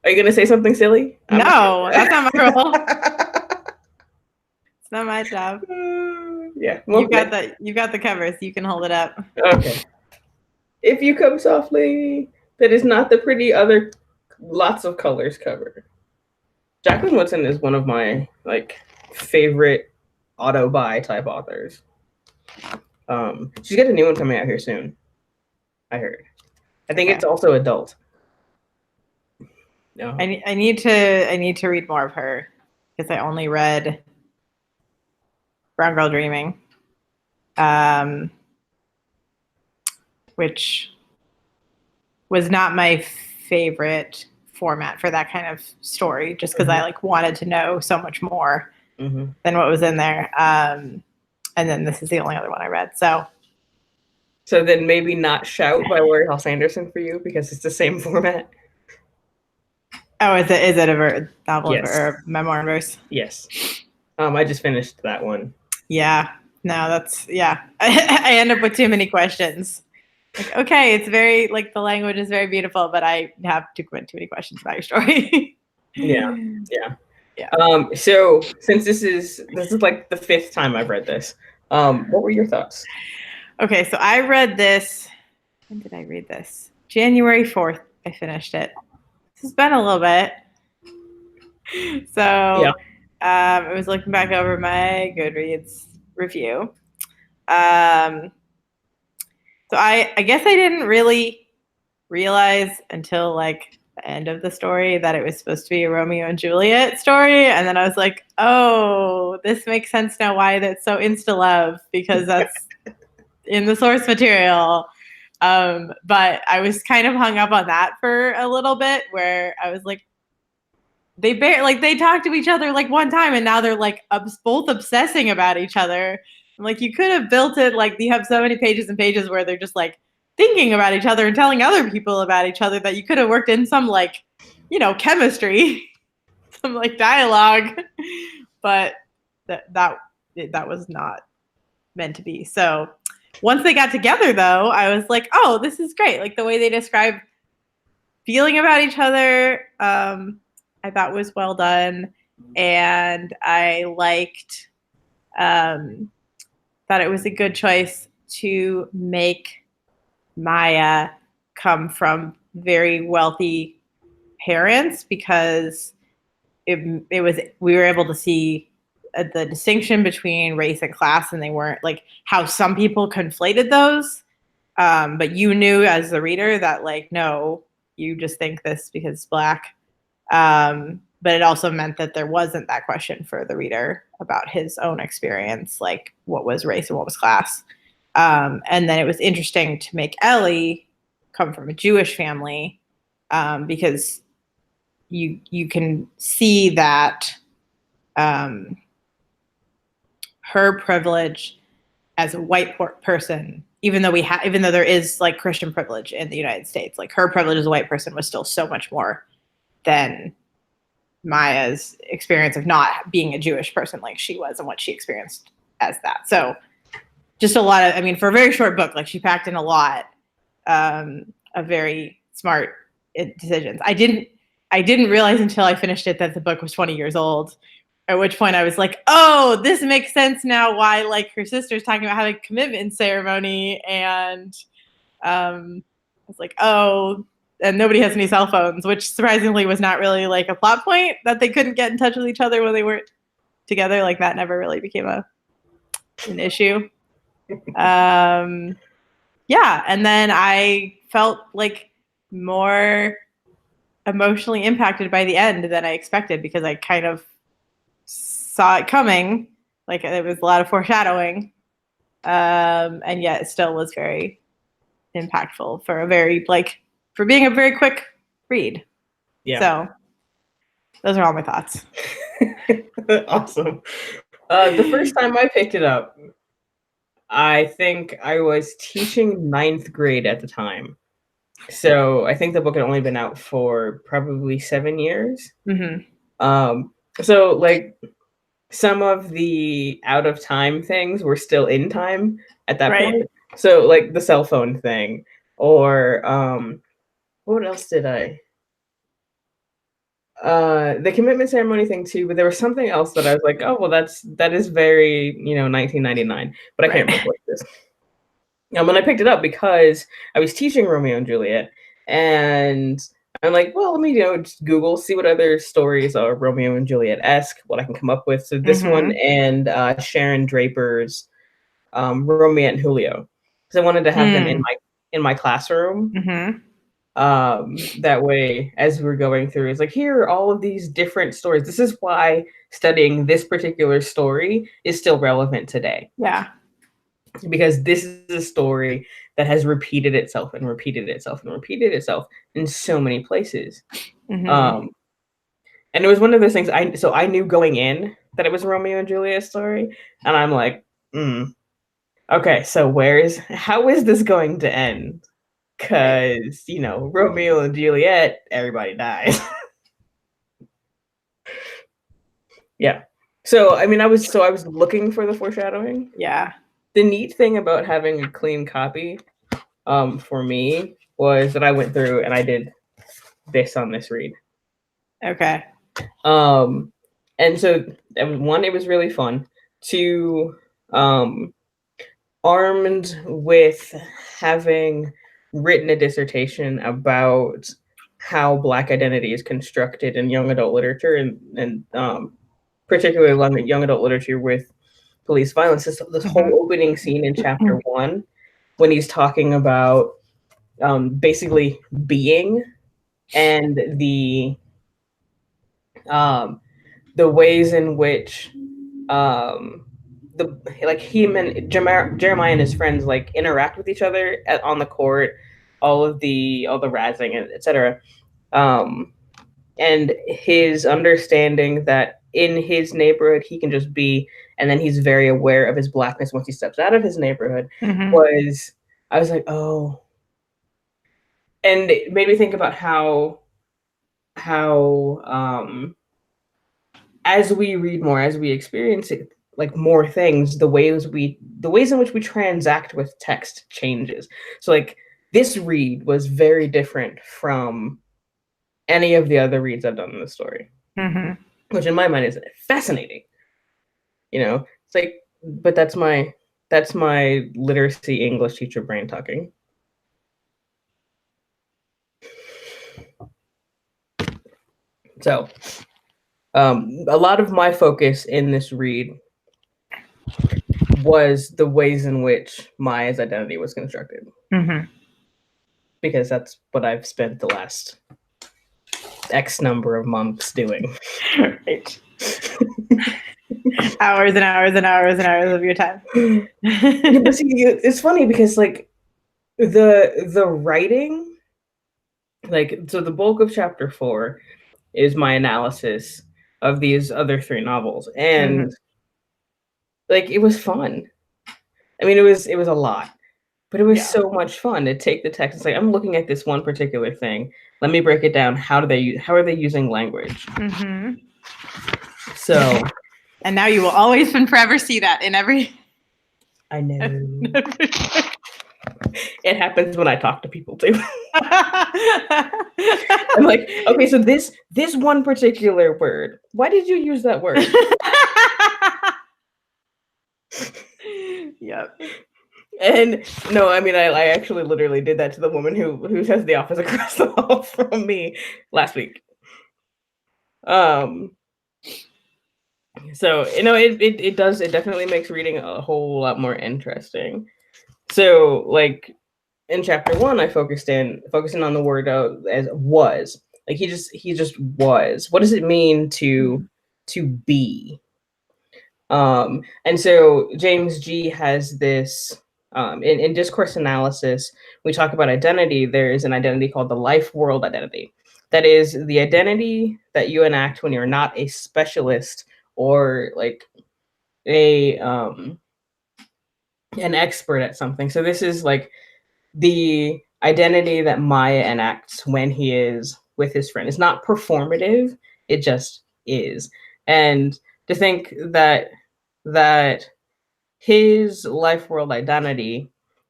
Are you gonna say something silly? No, that's not my role. It's not my job. Yeah. Well, You've got the covers. You can hold it up. okay. If you come softly, that is not the pretty other lots of colors cover. Jacqueline Woodson is one of my favorite auto buy type authors. She's got a new one coming out here soon. I heard. I think it's also adult. No. I need to read more of her because I only read Brown Girl Dreaming, which was not my favorite format for that kind of story, just because I wanted to know so much more than what was in there. And then this is the only other one I read. So then maybe not Shout by Laurie Halse Anderson for you because it's the same format. Oh, is it a novel or a memoir in verse? Yes. I just finished that one. Yeah. No, that's I end up with too many questions. Okay, it's very the language is very beautiful, but I have too many questions about your story. Yeah. So since this is like the 5th time I've read this, what were your thoughts? Okay, so I read this. When did I read this? January 4th. I finished it. This has been a little bit. So I was looking back over my Goodreads review. So I guess I didn't really realize until the end of the story that it was supposed to be a Romeo and Juliet story, and then I was like, oh, this makes sense now why that's so insta love, because that's in the source material. But I was kind of hung up on that for a little bit, where I was like, they talk to each other one time, and now they're both obsessing about each other. You could have built it you have so many pages and pages where they're just thinking about each other and telling other people about each other, that you could have worked in some chemistry, some dialogue, but that was not meant to be. So once they got together, though, I was like, oh, this is great. The way they describe feeling about each other, I thought was well done, and I liked thought it was a good choice to make Maya come from very wealthy parents, because it was we were able to see the distinction between race and class, and they weren't how some people conflated those, but you knew as the reader that no, you just think this because it's Black. But it also meant that there wasn't that question for the reader about his own experience, what was race and what was class. And then it was interesting to make Ellie come from a Jewish family, because you can see that her privilege as a white person, even though there is Christian privilege in the United States, her privilege as a white person was still so much more than Maya's experience of not being a Jewish person like she was, and what she experienced as that. So just a lot of, for a very short book, she packed in a lot of very smart decisions. I didn't realize until I finished it that the book was 20 years old, at which point I was like, oh, this makes sense now why her sister's talking about having a commitment ceremony, and I was like, oh, and nobody has any cell phones, which surprisingly was not really a plot point, that they couldn't get in touch with each other when they weren't together. That never really became an issue. Yeah, and then I felt more emotionally impacted by the end than I expected, because I kind of saw it coming. There was a lot of foreshadowing, and yet it still was very impactful for a very for being a very quick read. Yeah. So those are all my thoughts. Awesome. The first time I picked it up, I think I was teaching 9th grade at the time. So I think the book had only been out for probably 7 years. So some of the out of time things were still in time at that point. So the cell phone thing, or what else did I? the commitment ceremony thing too, but there was something else that I was like, oh well, that is very 1999, but I can't remember what it is. When I picked it up because I was teaching Romeo and Juliet, and I'm like, well, let me just Google, see what other stories are Romeo and Juliet-esque, what I can come up with. So this one and Sharon Draper's Romeo and Julio, because I wanted to have them in my classroom. That way, as we were going through, it's like, here are all of these different stories. This is why studying this particular story is still relevant today. Yeah. Because this is a story that has repeated itself and repeated itself and repeated itself in so many places. And it was one of those things I knew going in that it was Romeo and Juliet story, and I'm like, okay, so how is this going to end? Because Romeo and Juliet, everybody dies. Yeah. So I mean, I was looking for the foreshadowing. Yeah. The neat thing about having a clean copy, for me, was that I went through and I did this on this read. Okay. And so one, it was really fun. Two, armed with having written a dissertation about how Black identity is constructed in young adult literature and particularly young adult literature with police violence. This whole opening scene in chapter 1, when he's talking about basically being and the ways in which him and Jeremiah and his friends interact with each other on the court, all the razzing, etc. And his understanding that in his neighborhood he can just be, and then he's very aware of his Blackness once he steps out of his neighborhood. I was like, oh. And it made me think about how as we read more, as we experience it, more things, the ways in which we transact with text changes. So this read was very different from any of the other reads I've done in the story, which in my mind is fascinating. It's but that's my literacy English teacher brain talking. So a lot of my focus in this read was the ways in which Maya's identity was constructed. Because that's what I've spent the last X number of months doing. Right. Hours and hours and hours and hours of your time. But see, it's funny because the writing, so the bulk of chapter 4 is my analysis of these other 3 novels, and it was fun. I mean, it was a lot, but it was so much fun to take the text and say, I'm looking at this one particular thing. Let me break it down. How are they using language? So, and now you will always and forever see that in every. I know. It happens when I talk to people too. I'm like, okay, so this one particular word, why did you use that word? Yep. And no, I mean, I actually literally did that to the woman who has the office across the hall from me last week. So it definitely makes reading a whole lot more interesting. So in chapter 1, I focusing on the word as was. He just was. What does it mean to be? And so James G has this in discourse analysis. We talk about identity. There is an identity called the life world identity. That is the identity that you enact when you're not a specialist or an expert at something. So this is the identity that Maya enacts when he is with his friend. It's not performative, it just is. And to think that his life world identity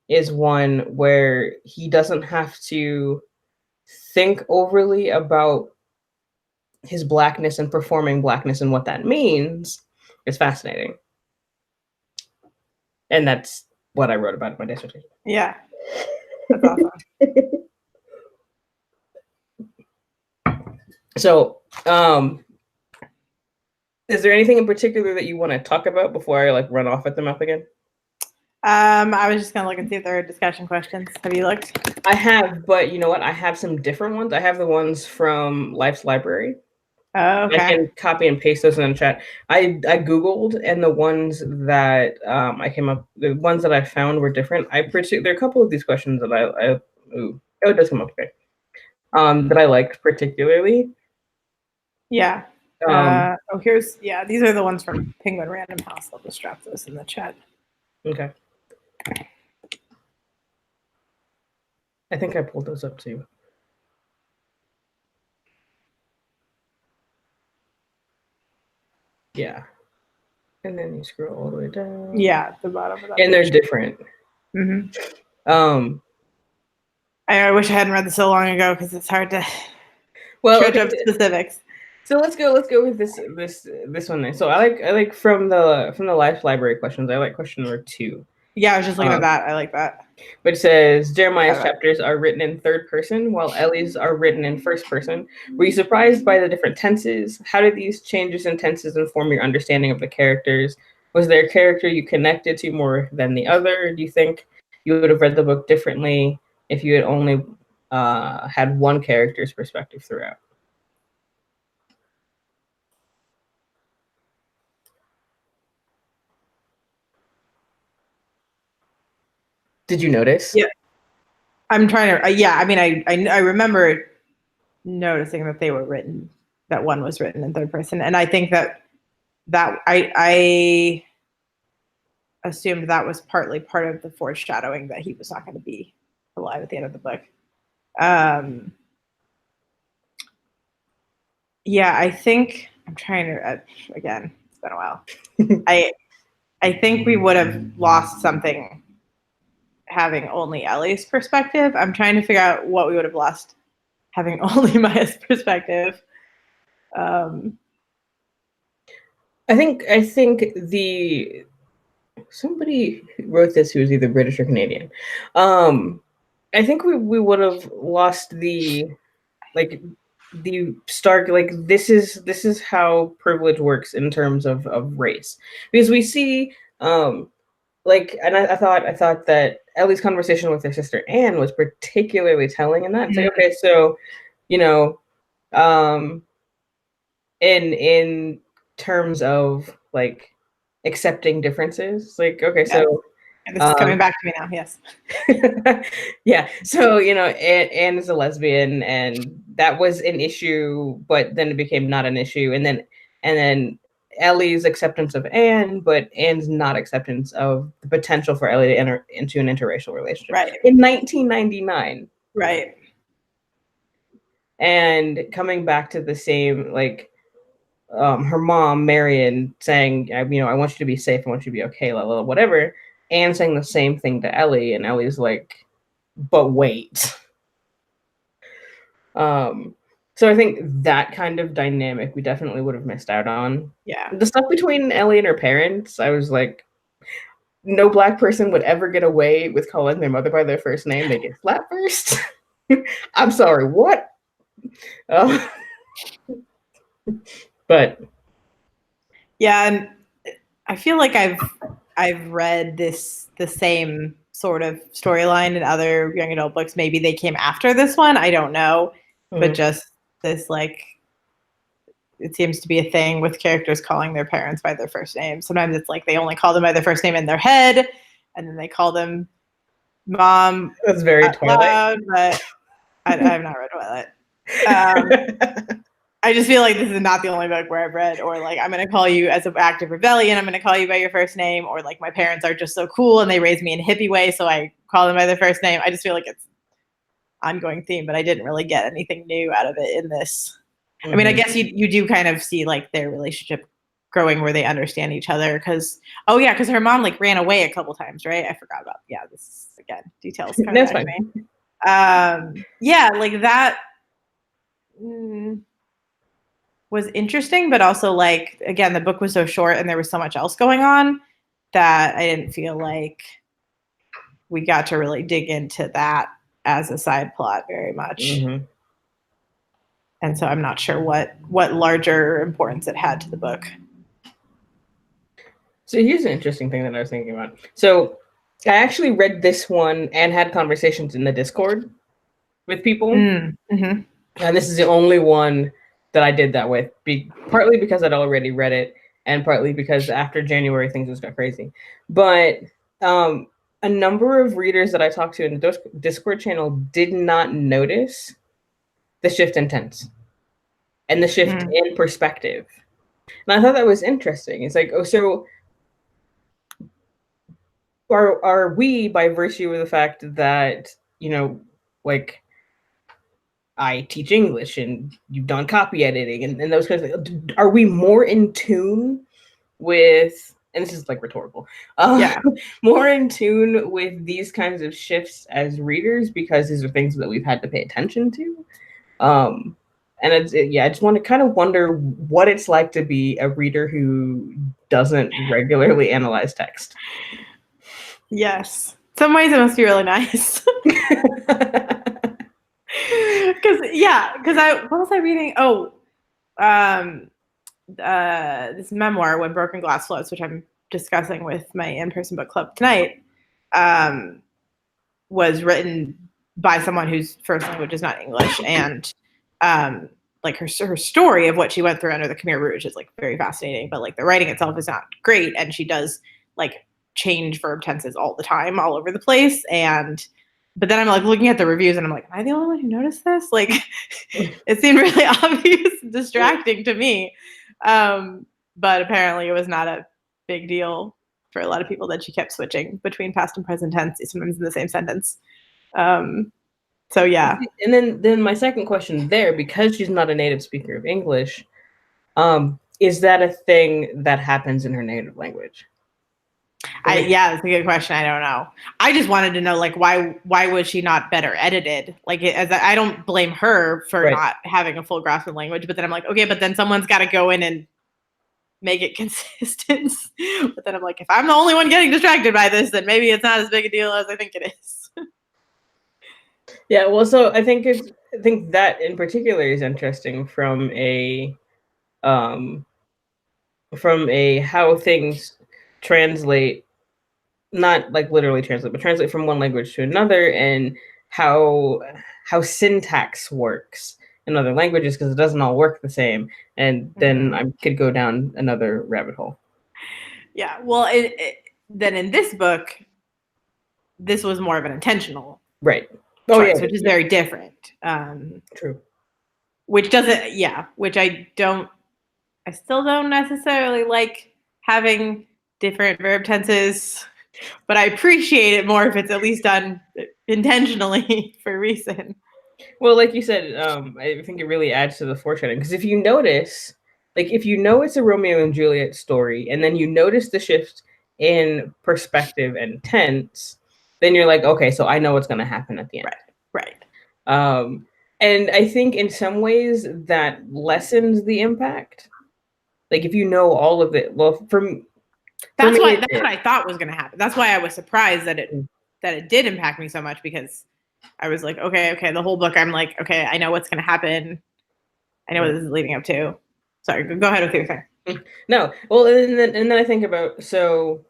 is one where he doesn't have to think overly about his blackness and performing blackness and what that means is fascinating. And that's what I wrote about in my dissertation. Yeah. That's awesome. So, is there anything in particular that you want to talk about before I like run off at the mouth again? I was just gonna look and see if there are discussion questions. Have you looked? I have, but you know what? I have some different ones. I have the ones from Life's Library. Oh, okay. I can copy and paste those in the chat. I Googled, and the ones that the ones that I found were different. There are a couple of these questions that it does come up okay. That I liked particularly. Yeah. These are the ones from Penguin Random House. I'll just drop those in the chat. Okay. I think I pulled those up too. Yeah. And then you scroll all the way down. Yeah, at the bottom of that. And they're different. Mm-hmm. I wish I hadn't read this so long ago because it's hard to up specifics. So let's go with this one then. So I like from the Life Library questions, I like question number 2. Yeah, I was just looking at that. I like that. Which says Jeremiah's chapters are written in third person while Ellie's are written in first person. Were you surprised by the different tenses? How did these changes in tenses inform your understanding of the characters? Was there a character you connected to more than the other? Do you think you would have read the book differently if you had only had one character's perspective throughout? Did you notice? Yeah. I'm trying to, I remember noticing that they were written, that one was written in third person. And I think that I assumed that was partly part of the foreshadowing that he was not going to be alive at the end of the book. Yeah, I think I'm trying to, again, it's been a while. I think we would have lost something having only Ellie's perspective. I'm trying to figure out what we would have lost having only Maya's perspective. I think somebody wrote this who was either British or Canadian. I think we would have lost the stark, like, this is how privilege works in terms of race, because we see and I thought that Ellie's conversation with her sister Anne was particularly telling in that. It's like, okay, so, you know, in terms of like accepting differences, like, okay, so this is coming back to me now. Yes. Yeah. So, you know, Anne is a lesbian, and that was an issue, but then it became not an issue. And then Ellie's acceptance of Anne, but Anne's not acceptance of the potential for Ellie to enter into an interracial relationship. Right. In 1999. Right. And coming back to the same, like, her mom, Marion, saying, you know, I want you to be safe, I want you to be okay, whatever. Anne saying the same thing to Ellie, and Ellie's like, but wait. So I think that kind of dynamic we definitely would have missed out on. Yeah. The stuff between Ellie and her parents, I was like, no Black person would ever get away with calling their mother by their first name. They get slapped first. I'm sorry, what? But yeah, and I feel like I've read the same sort of storyline in other young adult books. Maybe they came after this one, I don't know. But just this, like, it seems to be a thing with characters calling their parents by their first name. Sometimes it's like they only call them by their first name in their head, and then they call them mom. That's very Twilight. Loud, but I have not read Twilight. I just feel like this is not the only book where I've read, or like, I'm going to call you as an act of rebellion, I'm going to call you by your first name, or like, my parents are just so cool and they raised me in a hippie way, so I call them by their first name. I just feel like it's ongoing theme, but I didn't really get anything new out of it in this. I mean, I guess you do kind of see like their relationship growing where they understand each other, because her mom like ran away a couple times, right? I forgot about, this is, again, details coming That's back fine. to me. Yeah, like that. was interesting, but also like, again, the book was so short and there was so much else going on that I didn't feel like we got to really dig into that as a side plot very much. Mm-hmm. And so I'm not sure what larger importance it had to the book. So here's an interesting thing that I was thinking about. So I actually read this one and had conversations in the Discord with people. Mm-hmm. And this is the only one that I did that with, partly because I'd already read it, and partly because after January things just got crazy. But a number of readers that I talked to in the Discord channel did not notice the shift in tense and the shift in perspective. And I thought that was interesting. It's like, oh, so are we, by virtue of the fact that, you know, like I teach English and you've done copy editing and those kinds of things, are we more in tune with, and this is like rhetorical, more in tune with these kinds of shifts as readers because these are things that we've had to pay attention to? And I just want to kind of wonder what it's like to be a reader who doesn't regularly analyze text. Yes. Some ways it must be really nice. Because what was I reading? This memoir, When Broken Glass Floats, which I'm discussing with my in-person book club tonight, was written by someone whose first language is not English, and like her story of what she went through under the Khmer Rouge is like very fascinating, but like the writing itself is not great, and she does like change verb tenses all the time, all over the place, but then I'm like looking at the reviews and I'm like, am I the only one who noticed this? Like, it seemed really obvious and distracting to me. But apparently it was not a big deal for a lot of people that she kept switching between past and present tense, sometimes in the same sentence. So yeah. And then my second question there, because she's not a native speaker of English, is that a thing that happens in her native language? That's a good question. I don't know. I just wanted to know, like, why was she not better edited? Like, I don't blame her for not having a full grasp of language, but then I'm like, okay, but then someone's got to go in and make it consistent. But then I'm like, if I'm the only one getting distracted by this, then maybe it's not as big a deal as I think it is. Yeah, well, so I think that in particular is interesting from a how things translate, not like literally translate, but translate from one language to another, and how syntax works in other languages, because it doesn't all work the same. And then I could go down another rabbit hole. Yeah, well, then in this book, this was more of an intentional choice, which is very different. True. Which I still don't necessarily like having different verb tenses, but I appreciate it more if it's at least done intentionally for a reason. Well, like you said, I think it really adds to the foreshadowing, because if you notice, like if you know it's a Romeo and Juliet story, and then you notice the shift in perspective and tense, then you're like, okay, so I know what's going to happen at the end. Right. And I think in some ways that lessens the impact. Like if you know all of it, well, that's what I thought was going to happen. That's why I was surprised that it did impact me so much, because I was like, okay, the whole book, I'm like, okay, I know what's going to happen. I know what this is leading up to. Sorry, go ahead with your thing. No, well, and then I think about, so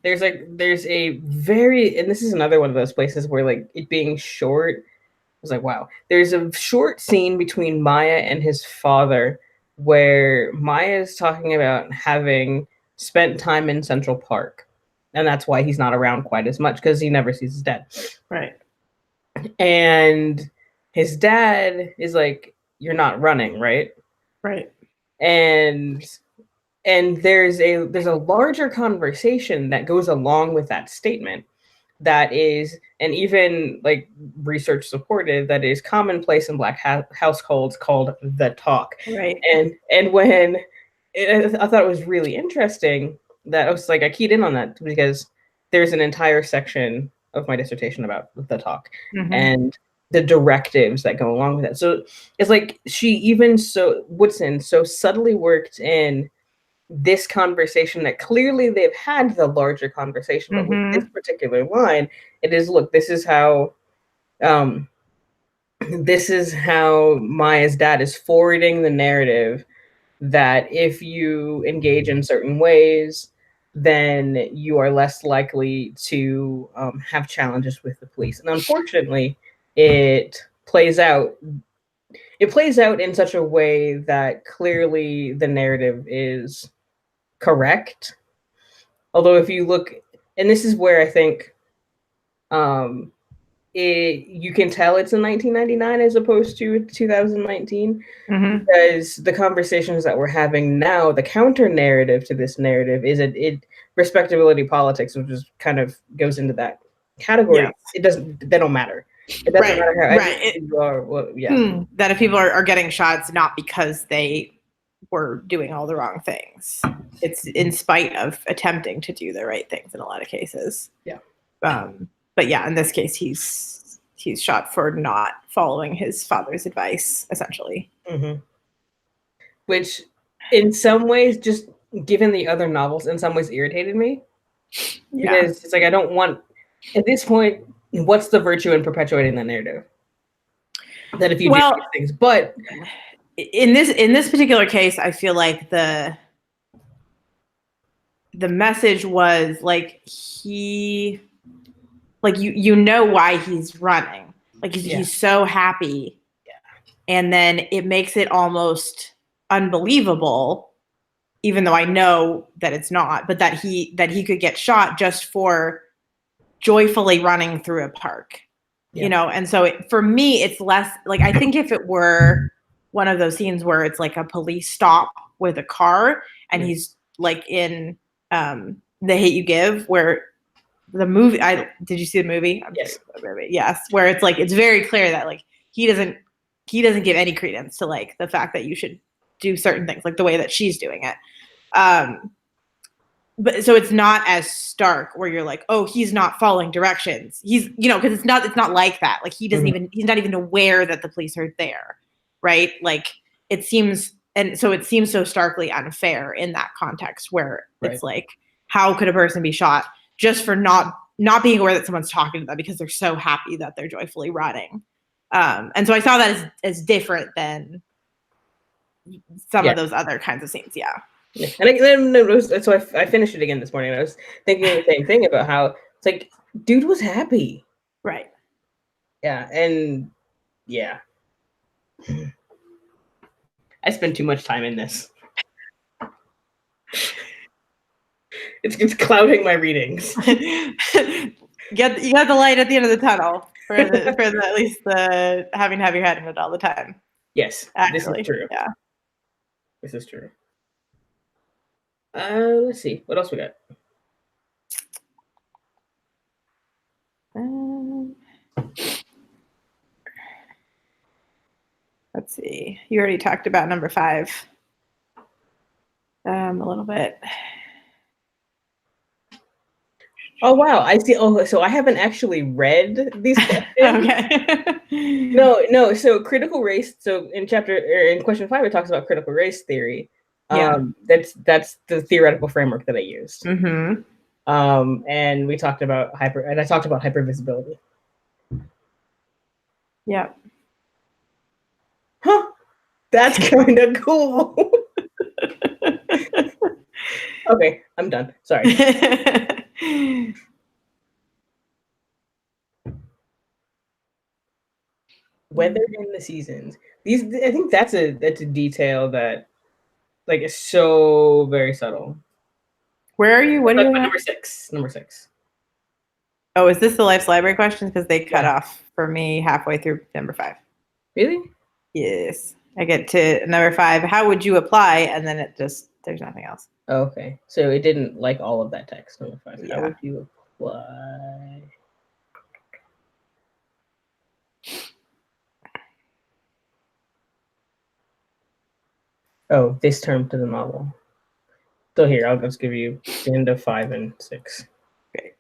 there's a very, and this is another one of those places where like it being short, I was like, wow. There's a short scene between Maya and his father where Maya is talking about having spent time in Central Park, and that's why he's not around quite as much, because he never sees his dad. Right. And his dad is like, you're not running, right? Right. And there's a larger conversation that goes along with that statement that is, and even like research supported, that is commonplace in Black households, called the talk. Right. And when I thought it was really interesting that I was like, I keyed in on that because there's an entire section of my dissertation about the talk. Mm-hmm. And the directives that go along with that. So it's like Woodson so subtly worked in this conversation that clearly they've had the larger conversation, but with this particular line, it is, look, this is how Maya's dad is forwarding the narrative that if you engage in certain ways, then you are less likely to have challenges with the police. And unfortunately, it plays out in such a way that clearly the narrative is correct. Although if you look, and this is where I think you can tell it's in 1999 as opposed to 2019, because the conversations that we're having now, the counter narrative to this narrative is respectability politics, which is kind of goes into that category. Yes. They don't matter. It doesn't matter how you are. Well, that if people are getting shots, not because they were doing all the wrong things, it's in spite of attempting to do the right things in a lot of cases. Yeah. But yeah, in this case, he's shot for not following his father's advice, essentially. Mm-hmm. Which, in some ways, just given the other novels, in some ways irritated me. Yeah. Because it's like, I don't want, at this point, what's the virtue in perpetuating that narrative? That if you do these things, but in this particular case, I feel like the message was like you know why he's running. Like he's so happy. Yeah. And then it makes it almost unbelievable, even though I know that it's not, but that he could get shot just for joyfully running through a park. Yeah. You know, and so for me, it's less like, I think if it were one of those scenes where it's like a police stop with a car and he's like in The Hate U Give, where the movie, did you see the movie? Yes. Yes. Where it's like, it's very clear that like, he doesn't give any credence to like the fact that you should do certain things, like the way that she's doing it. But so it's not as stark where you're like, oh, he's not following directions. He's, you know, cause it's not like that. Like he doesn't even, he's not even aware that the police are there. Right. Like it seems so starkly unfair in that context where it's like, how could a person be shot just for not being aware that someone's talking to them because they're so happy that they're joyfully running. And so I saw that as different than some of those other kinds of scenes. Yeah. And so I finished it again this morning. And I was thinking the same thing about how it's like, dude was happy. Right. Yeah. And yeah. I spend too much time in this. It's clouding my readings. You got the light at the end of the tunnel for at least the having to have your head in it all the time. Yes, actually. This is true. Yeah, this is true. Let's see what else we got. Let's see. You already talked about number 5. A little bit. Oh wow! I see. Oh, so I haven't actually read these questions. Okay. No. So critical race. So in question 5, it talks about critical race theory. That's the theoretical framework that I used. Mm-hmm. And we talked about I talked about hypervisibility. Yeah. Huh. That's kind of cool. Okay, I'm done. Sorry. Weather in the seasons. I think that's a detail that like is so very subtle. Where are you? What are you? Number 6. Number 6. Oh, is this the Life's Library questions? Because they cut off for me halfway through number 5. Really? Yes. I get to number 5. How would you apply? And then there's nothing else. Oh, okay. So it didn't like all of that text. Number 5. Yeah. How would you apply? Oh, this term to the novel. So here, I'll just give you the end of 5 and 6. Okay.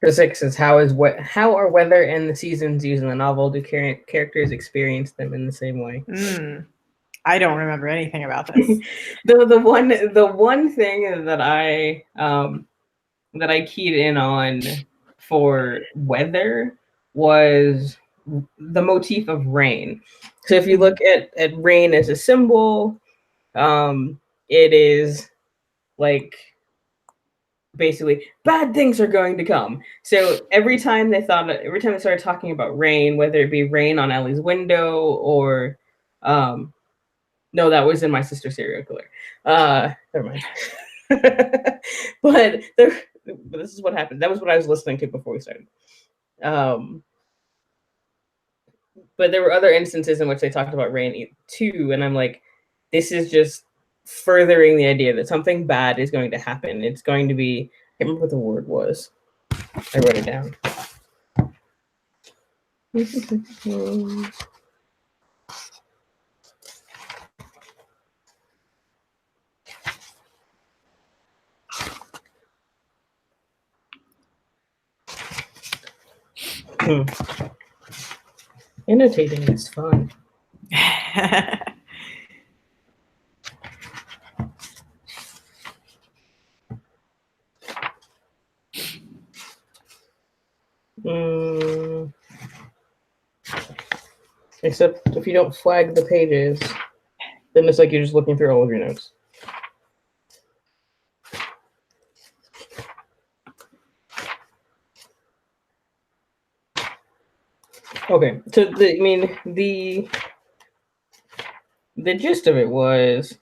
For 6 is how are weather and the seasons used in the novel? Do characters experience them in the same way? I don't remember anything about this. the one thing that I keyed in on for weather was the motif of rain. So if you look at rain as a symbol, it is like basically bad things are going to come. So every time they started talking about rain, whether it be rain on Ellie's window or no, that was in My Sister's Serial Killer. Never mind. but this is what happened. That was what I was listening to before we started. But there were other instances in which they talked about rain too, and I'm like, this is just furthering the idea that something bad is going to happen. It's going to be, I can't remember what the word was. I wrote it down. Annotating is fun. Except if you don't flag the pages, then it's like you're just looking through all of your notes. Okay, so the gist of it was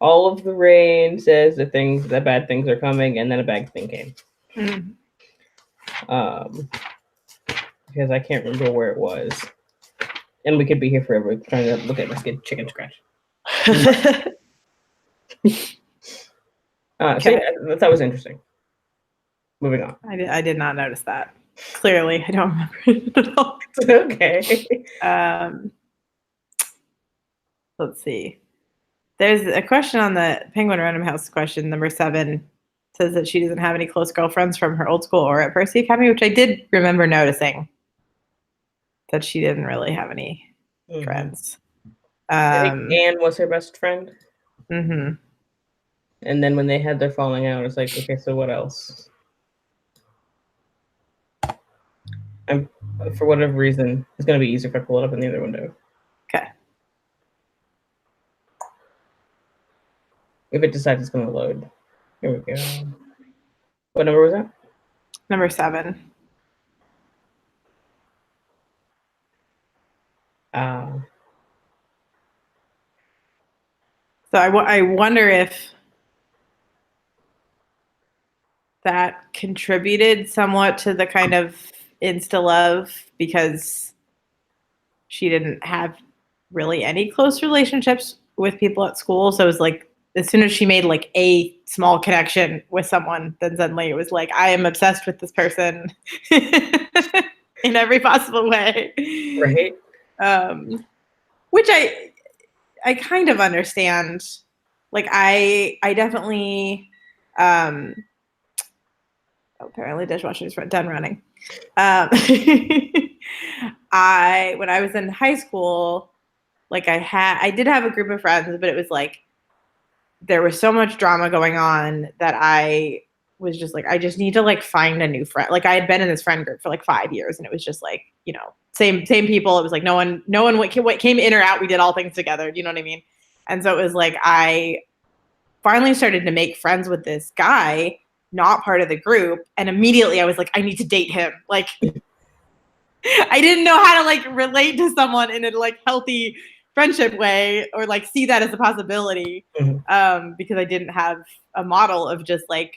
all of the rain says that bad things are coming, and then a bad thing came. Because I can't remember where it was, and we could be here forever trying to look at my chicken scratch. So yeah, that was interesting. Moving on. I did not notice that. Clearly, I don't remember it at all. Okay. Let's see. There's a question on the Penguin Random House question, number 7. Says that she doesn't have any close girlfriends from her old school or at Percy Academy, which I did remember noticing. That she didn't really have any friends. I think Anne was her best friend. Mm-hmm. And then when they had their falling out, it's like, okay, so what else? For whatever reason, it's going to be easier if I pull it up in the other window. Okay. If it decides it's going to load. Here we go. What number was that? Number 7. So I wonder if that contributed somewhat to the kind of insta love, because she didn't have really any close relationships with people at school. So it was like, as soon as she made like a small connection with someone, then suddenly it was like, I am obsessed with this person in every possible way. Right. Which I kind of understand. Like I definitely apparently dishwasher's done running. When I was in high school, like I did have a group of friends, but it was like there was so much drama going on that I was just like, I just need to like find a new friend. Like I had been in this friend group for like 5 years, and it was just like, you know, same people. It was like no one what came in or out. We did all things together. You know what I mean? And so it was like I finally started to make friends with this guy, not part of the group, and immediately I was like, I need to date him. Like I didn't know how to like relate to someone in a like healthy friendship way, or like see that as a possibility, because I didn't have a model of just like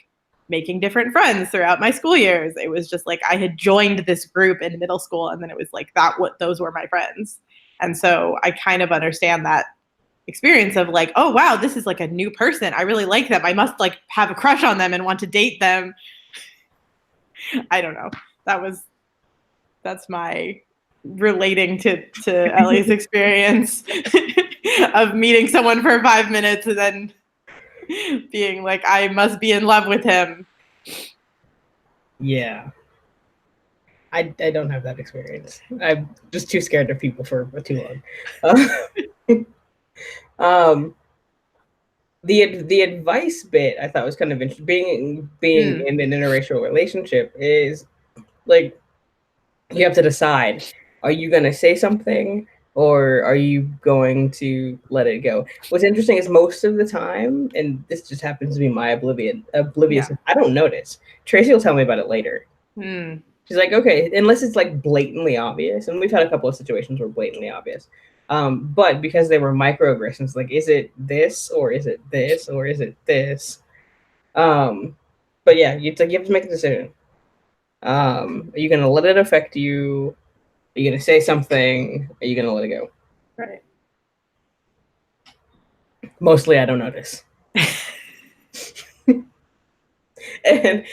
making different friends throughout my school years. It was just like I had joined this group in middle school, and then it was like those were my friends. And so I kind of understand that experience of like, oh wow, this is like a new person. I really like them. I must like have a crush on them and want to date them. I don't know. That's my relating to Ellie's experience of meeting someone for 5 minutes and then being like, I must be in love with him. Yeah. I don't have that experience. I'm just too scared of people for too long. The advice bit I thought was kind of interesting. Being in an interracial relationship is like you have to decide: are you going to say something or are you going to let it go? What's interesting is most of the time, and this just happens to be my oblivious. Yeah. I don't notice. Tracy will tell me about it later. Mm. She's like, okay, unless it's like blatantly obvious, and we've had a couple of situations where blatantly obvious. But because they were microaggressions, like, is it this or is it this or is it this? But yeah, you have to make a decision. Are you gonna let it affect you? Are you gonna say something? Are you gonna let it go? Right. Mostly, I don't notice. and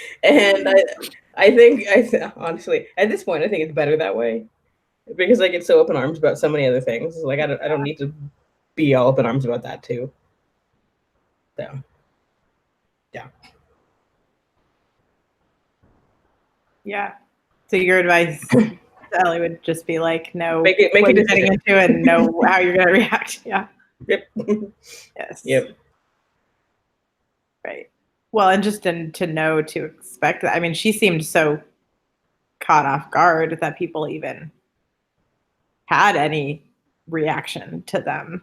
I think honestly at this point I think it's better that way because I get so up in arms about so many other things. Like I don't need to be all up in arms about that too. So yeah. Yeah. So your advice to Ellie would just be like, know Make what a you're getting decision. into and know how you're gonna react. Yeah. Yep. Yes. Yep. Right. Well, and just to know to expect that. I mean, she seemed so caught off guard that people even had any reaction to them.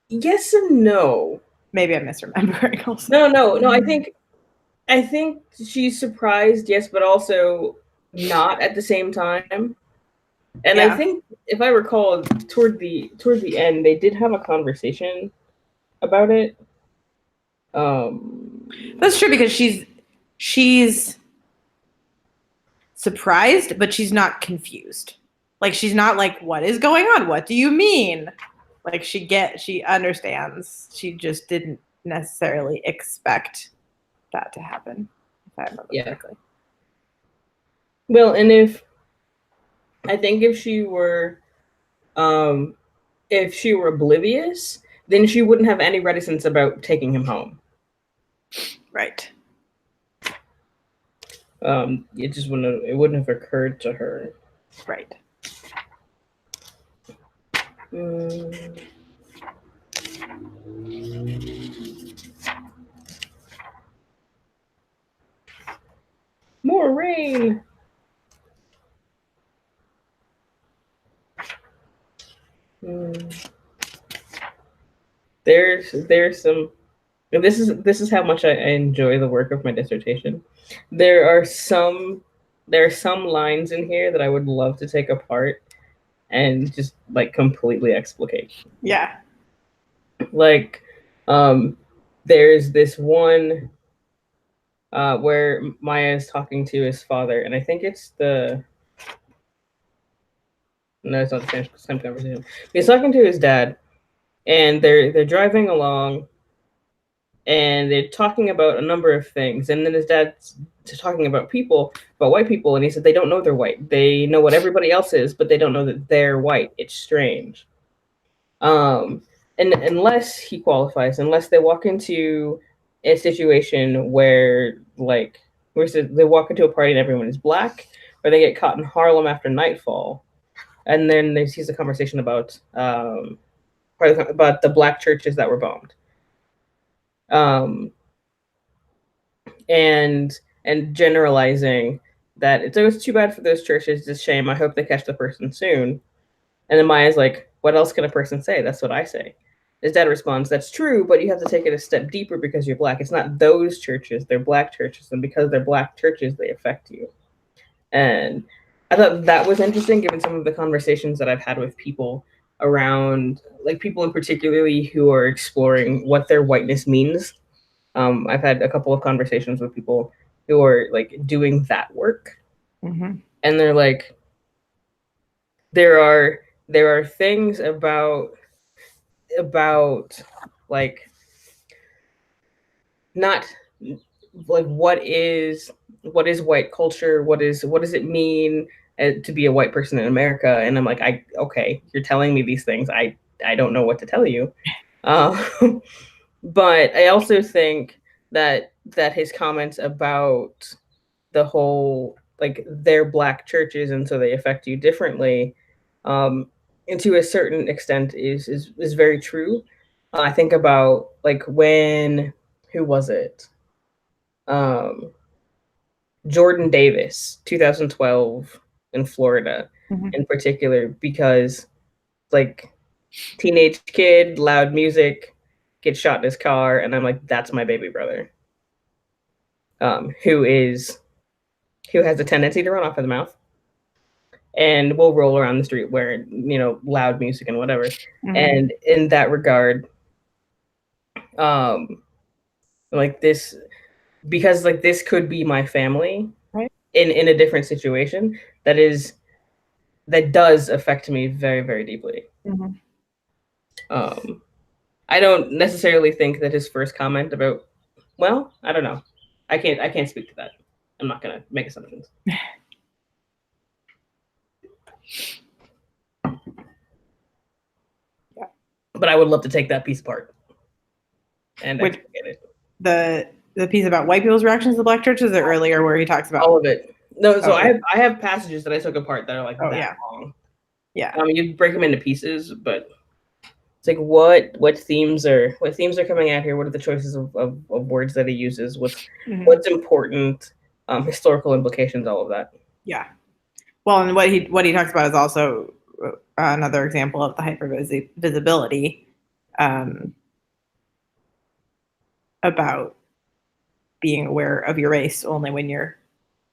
Yes and no. Maybe I'm misremembering also. No. I think she's surprised, yes, but also not at the same time. And I think if I recall, toward the end, they did have a conversation about it. That's true because she's surprised, but she's not confused. Like she's not like, what is going on? What do you mean? Like she understands. She just didn't necessarily expect that to happen, if I remember correctly. Well, and I think if she were oblivious, then she wouldn't have any reticence about taking him home. Right. It wouldn't have occurred to her. Right. More rain. There's some. This is how much I enjoy the work of my dissertation. There are some lines in here that I would love to take apart and just like completely explicate. Yeah. Like, there's this one where Maya is talking to his father, and I think it's no, it's not the same conversation. He's talking to his dad, and they're driving along, and they're talking about a number of things, and then his dad's talking about white people, and he said they don't know they're white. They know what everybody else is, but they don't know that they're white. It's strange. And unless he qualifies, unless they walk into a situation where they walk into a party and everyone is black, or they get caught in Harlem after nightfall, and then he's a conversation about the black churches that were bombed. And generalizing that it's too bad for those churches. It's a shame. I hope they catch the person soon. And then Maya's like, what else can a person say? That's what I say. His dad responds, that's true, but you have to take it a step deeper because you're black. It's not those churches, they're black churches. And because they're black churches, they affect you. And I thought that was interesting, given some of the conversations that I've had with people around, like people in particularly who are exploring what their whiteness means. I've had a couple of conversations with people who are like doing that work. Mm-hmm. And they're like, there are things about like not like what is white culture, what does it mean to be a white person in America? And I'm like, okay, you're telling me these things, I don't know what to tell you. But I also think that his comments about the whole like they're Black churches and so they affect you differently, and to a certain extent is very true. I think about like when who was it? Um, Jordan Davis, 2012 in Florida, Mhm. in particular, because like teenage kid, loud music, gets shot in his car, and I'm like, that's my baby brother, who has a tendency to run off at the mouth and will roll around the street wearing, loud music and whatever. Mhm. And in that regard, um, like this, because like this could be my family Right. in a different situation, that does affect me very, very deeply. Mhm. I don't necessarily think that his first comment about, well, I don't know. I can't speak to that. I'm not gonna make assumptions. Yeah. But I would love to take that piece apart and Which- explicate it. The piece about white people's reactions to the Black churches, or earlier where he talks about All of it. No, so Okay. I have passages that I took apart that are like Oh, that yeah. long. Yeah. You break them into pieces, but it's like what themes are coming out here? What are the choices of words that he uses? Mhm. What's important? Historical implications, all of that. Yeah. Well, and what he talks about is also another example of the hypervisibility, about being aware of your race only when you're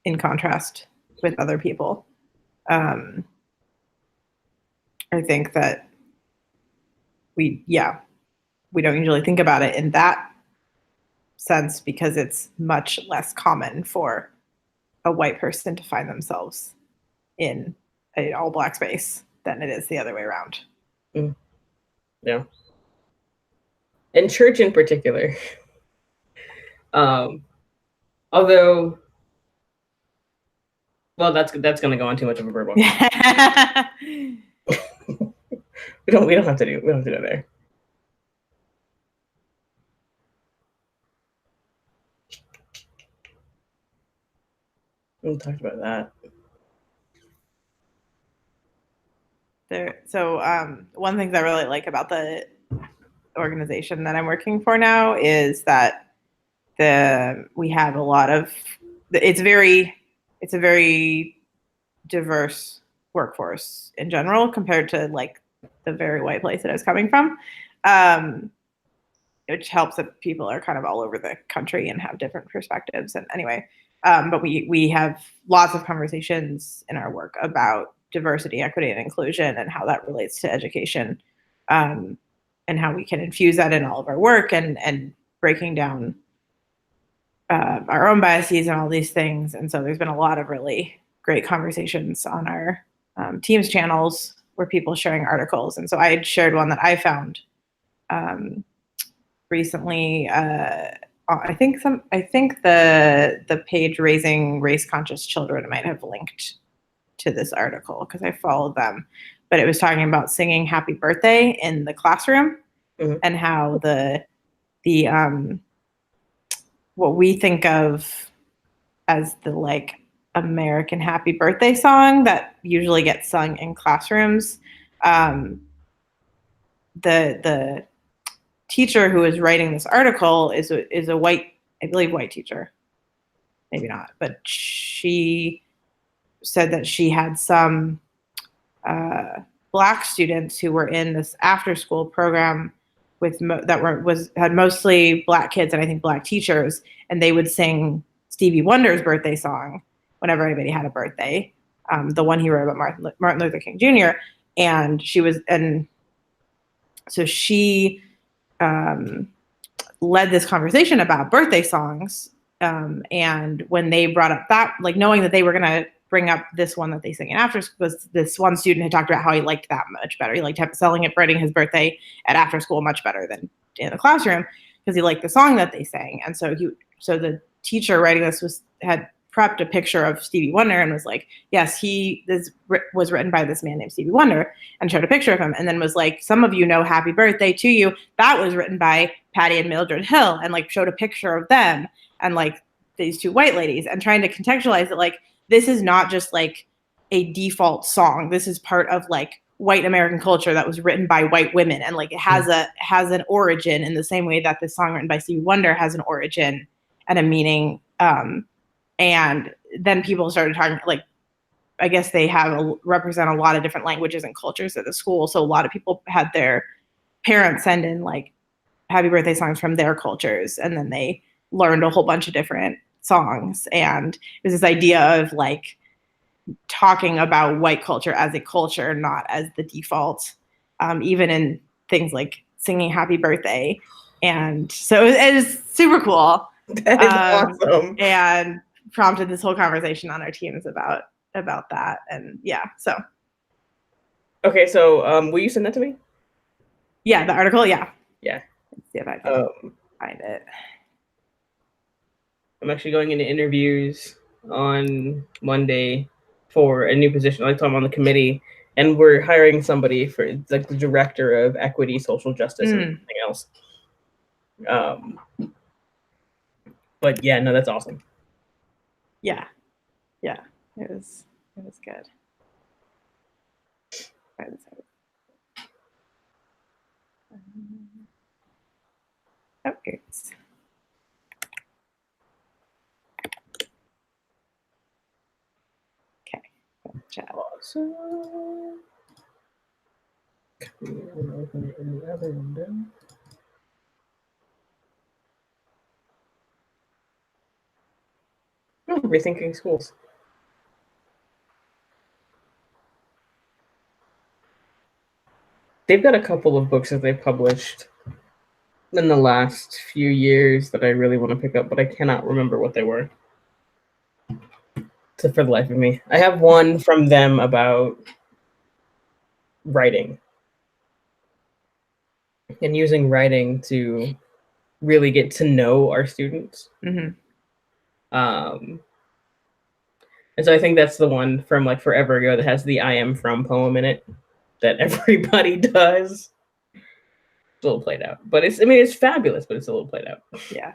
in contrast with other people. I think that we don't usually think about it in that sense because it's much less common for a white person to find themselves in an all Black space than it is the other way around. Yeah. And church in particular. Although, well, that's going to go on too much of a verbal. we don't have to do that there. We talked about that. So one thing that I really like about the organization that I'm working for now is that we have a lot of it's a very diverse workforce in general compared to like the very white place that I was coming from, which helps that people are kind of all over the country and have different perspectives. And anyway, but we have lots of conversations in our work about diversity, equity, and inclusion and how that relates to education, and how we can infuse that in all of our work and breaking down our own biases and all these things. And so there's been a lot of really great conversations on our Teams channels where people sharing articles. And so I had shared one that I found recently. I think the page Raising Race Conscious Children might have linked to this article because I followed them. But it was talking about singing Happy Birthday in the classroom, Mhm. and how the what we think of as the like American Happy Birthday song that usually gets sung in classrooms. The teacher who is writing this article is a white, I believe, white teacher. Maybe not, but she said that she had some Black students who were in this after school program had mostly Black kids and I think Black teachers, and they would sing Stevie Wonder's birthday song whenever anybody had a birthday, the one he wrote about Martin Luther King Jr. And so she led this conversation about birthday songs, and when they brought up that, like knowing that they were going to bring up this one that they sing in after school, because this one student had talked about how he liked that much better. He liked celebrating his birthday at after school much better than in the classroom because he liked the song that they sang. And so the teacher writing this had prepped a picture of Stevie Wonder and was like, yes, this was written by this man named Stevie Wonder, and showed a picture of him, and then was like, some of you know Happy Birthday to You, that was written by Patty and Mildred Hill, and like showed a picture of them and like these two white ladies, and trying to contextualize it like this is not just like a default song. This is part of like white American culture that was written by white women, and like it has an origin in the same way that this song written by Stevie Wonder has an origin and a meaning. And then people started talking, like, I guess they represent a lot of different languages and cultures at the school. So a lot of people had their parents send in like happy birthday songs from their cultures, and then they learned a whole bunch of different songs. And it was this idea of like talking about white culture as a culture, not as the default, even in things like singing happy birthday. And so it is super cool. That is awesome. And prompted this whole conversation on our teams about that. And yeah, so. Okay, so will you send that to me? Yeah, the article, yeah. Yeah. Let's see if I can find it. I'm actually going into interviews on Monday for a new position. Like I'm on the committee, and we're hiring somebody for like the director of equity, social justice, and everything else. But yeah, no, that's awesome. Yeah, it was good. Oh, oops. Okay, chat. Awesome. Open it in the other window. Oh, Rethinking Schools. They've got a couple of books that they've published in the last few years that I really want to pick up, but I cannot remember what they were. So for the life of me. I have one from them about writing and using writing to really get to know our students. Mm-hmm. And so I think that's the one from like forever ago that has the I am from poem in it that everybody does. It's a little played out, but it's fabulous, but it's a little played out. Yeah.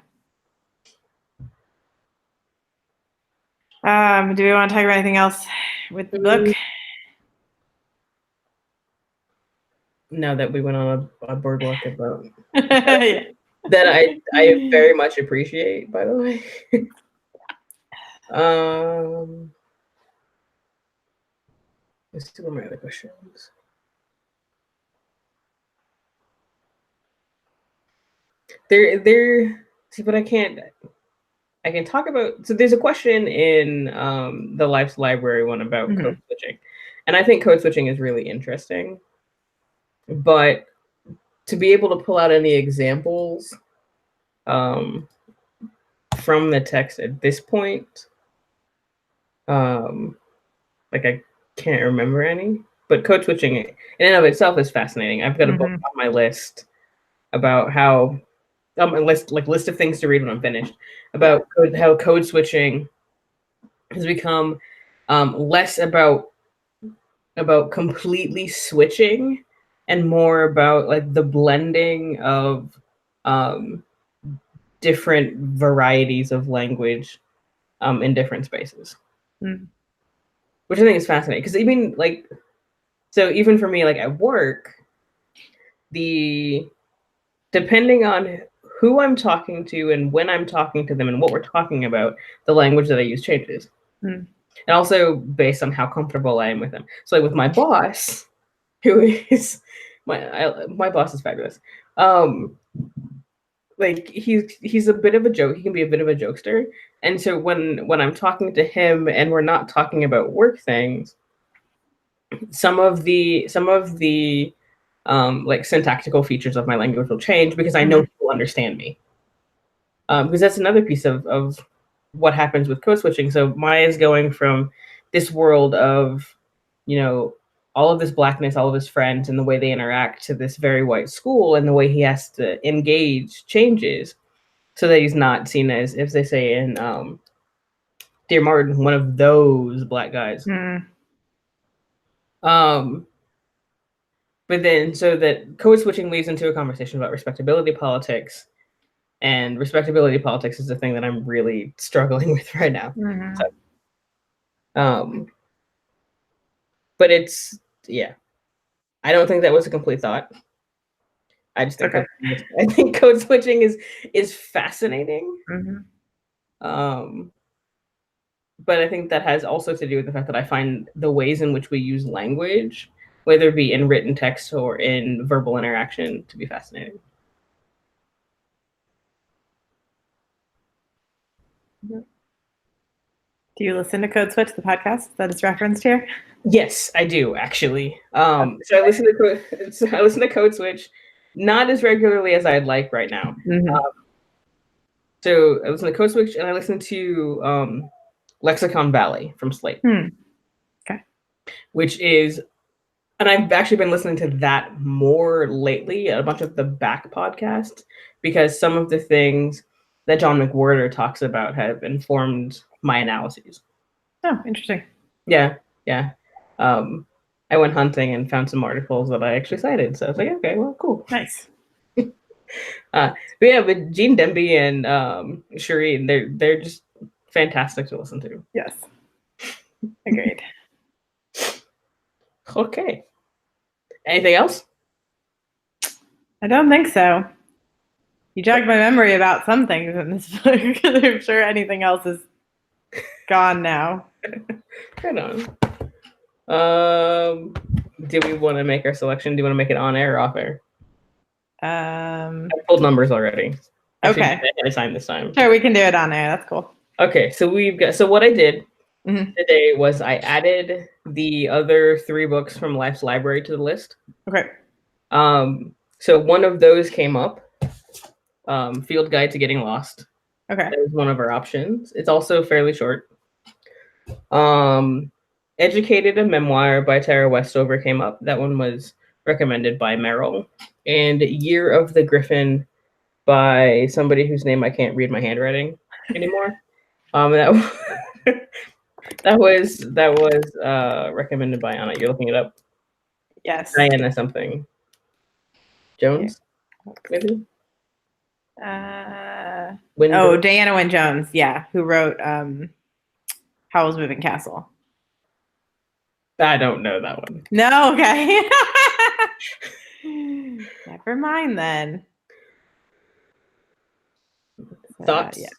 Do we want to talk about anything else with the book? Now that we went on a boardwalk about Yeah. that I very much appreciate, by the way. Let's see what my other questions. There. See, but I can talk about. So there's a question in the Life's Library one about code switching, and I think code switching is really interesting. But to be able to pull out any examples from the text at this point, like I can't remember any. But code switching in and of itself is fascinating. I've got a book on my list about how a list of things to read when I'm finished about how code switching has become less about completely switching and more about like the blending of different varieties of language in different spaces, which I think is fascinating because even like, so even for me, like at work, depending on who I'm talking to and when I'm talking to them and what we're talking about, the language that I use changes. And also based on how comfortable I am with them. So like with my boss, who is my boss is fabulous. Like he's a bit of a joke. He can be a bit of a jokester. And so when I'm talking to him and we're not talking about work things, some of the like syntactical features of my language will change because I know he will understand me. Because that's another piece of what happens with code switching. So Maya is going from this world of, all of this blackness, all of his friends and the way they interact to this very white school, and the way he has to engage changes so that he's not seen as, if they say in Dear Martin, one of those black guys. But then, so that code switching leads into a conversation about respectability politics, and respectability politics is the thing that I'm really struggling with right now. But it's I don't think that was a complete thought. I just think I think code switching is fascinating. But I think that has also to do with the fact that I find the ways in which we use language, whether it be in written text or in verbal interaction, to be fascinating. Do you listen to Code Switch, the podcast that is referenced here? Yes, I do actually. So I listen to Code Switch, not as regularly as I'd like right now. So I listen to Code Switch and I listen to Lexicon Valley from Slate. Okay. Which is, and I've actually been listening to that more lately, a bunch of the back podcasts, because some of the things that John McWhorter talks about have informed my analyses. Oh, interesting. Yeah. I went hunting and found some articles that I actually cited. So I was like, okay, well, cool. Nice. But Gene Demby and Shireen, they're just fantastic to listen to. Yes. Agreed. Okay. Anything else? I don't think so. You jogged my memory about some things in this book. I'm sure anything else is gone now. Right on. Do we want to make our selection? Do you want to make it on air or off air? I pulled numbers already. Okay. I signed this time. Sure, we can do it on air. That's cool. Okay, so what I did today was I added the other 3 books from Life's Library to the list. Okay. So one of those came up. Field Guide to Getting Lost. Okay. That was one of our options. It's also fairly short. Educated, a Memoir by Tara Westover came up. That one was recommended by Merrill. And Year of the Griffin by somebody whose name I can't read my handwriting anymore. That was recommended by Anna. You're looking it up? Yes. Diana something. Jones? Maybe? Diana Wynne Jones, yeah, who wrote Howl's Moving Castle. I don't know that one. No, okay. Never mind then. Thoughts? Yeah.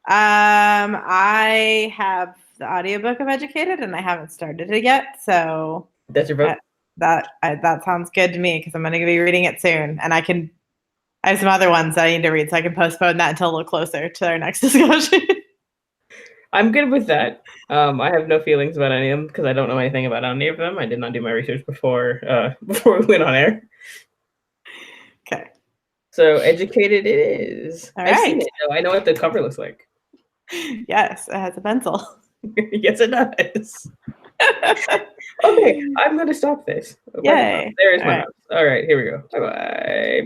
I have the audiobook of Educated and I haven't started it yet, so that's your vote. That sounds good to me because I'm going to be reading it soon, and I have some other ones that I need to read, so I can postpone that until a little closer to our next discussion. I'm good with that. I have no feelings about any of them because I don't know anything about any of them. I did not do my research before we went on air. Okay. So Educated it is. I've seen it, though. I know what the cover looks like. Yes, it has a pencil. Yes, it does. Okay, I'm going to stop this. Yay. There is my mouse. All right, here we go. Bye-bye.